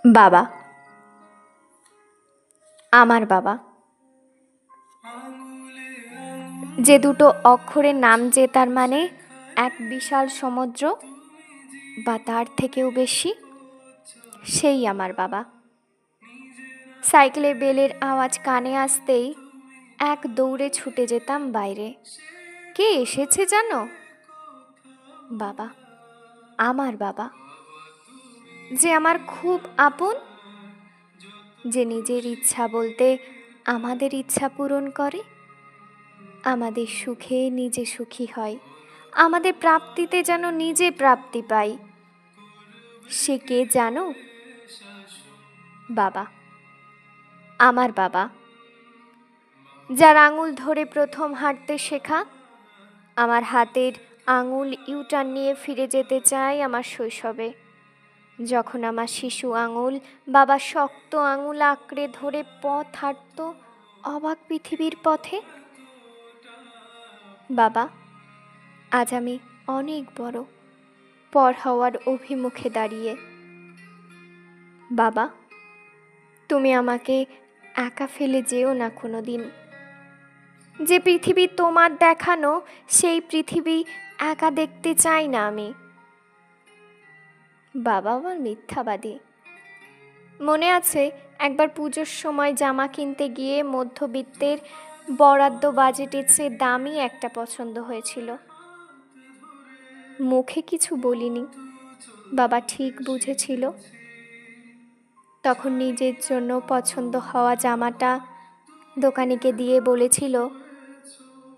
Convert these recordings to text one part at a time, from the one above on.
বাবা, আমার বাবা, যে দুটো অক্ষরের নাম যে তার মানে এক বিশাল সমুদ্র বা তার থেকেও বেশি, সেই আমার বাবা। সাইকেলের বেলের আওয়াজ কানে আসতেই এক দৌড়ে ছুটে যেতাম বাইরে। কে এসেছে জানো? বাবা, আমার বাবা, যে আমার খুব আপন, যে নিজের ইচ্ছা বলতে আমাদের ইচ্ছা পূরণ করে, আমাদের সুখে নিজে সুখী হয়, আমাদের প্রাপ্তিতে যেন নিজে প্রাপ্তি পাই। সে কে জানো? বাবা, আমার বাবা, যার আঙুল ধরে প্রথম হাঁটতে শেখা, আমার হাতের আঙুল ইউটার্ন নিয়ে ফিরে যেতে চাই আমার শৈশবে, যখন আমার শিশু আঙুল বাবা শক্ত আঙুল আঁকড়ে ধরে পথ হাঁটত অবাক পৃথিবীর পথে। বাবা, আজ আমি অনেক বড়, পর হওয়ার অভিমুখে দাঁড়িয়ে। বাবা, তুমি আমাকে একা ফেলে যেও না কোনো দিন। যে পৃথিবী তোমার দেখানো, সেই পৃথিবী একা দেখতে চাই না আমি। বাবা আমার মিথ্যাবাদী। মনে আছে একবার পুজোর সময় জামা কিনতে গিয়ে মধ্যবিত্তের বরাদ্দ বাজেটের চেয়ে দামি একটা পছন্দ হয়েছিল। মুখে কিছু বলিনি, বাবা ঠিক বুঝেছিল। তখন নিজের জন্য পছন্দ হওয়া জামাটা দোকানিকে দিয়ে বলেছিল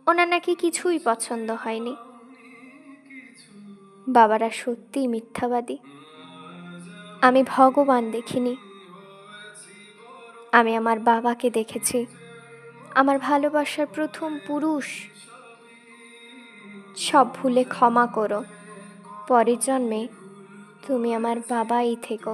ওনার নাকি কিছুই পছন্দ হয়নি। বাবারা সত্যিই মিথ্যাবাদী। আমি ভগবান দেখিনি, আমি আমার বাবাকে দেখেছি, আমার ভালোবাসার প্রথম পুরুষ। সব ভুলে ক্ষমা করো, পরের জন্মে তুমি আমার বাবাই থেকো।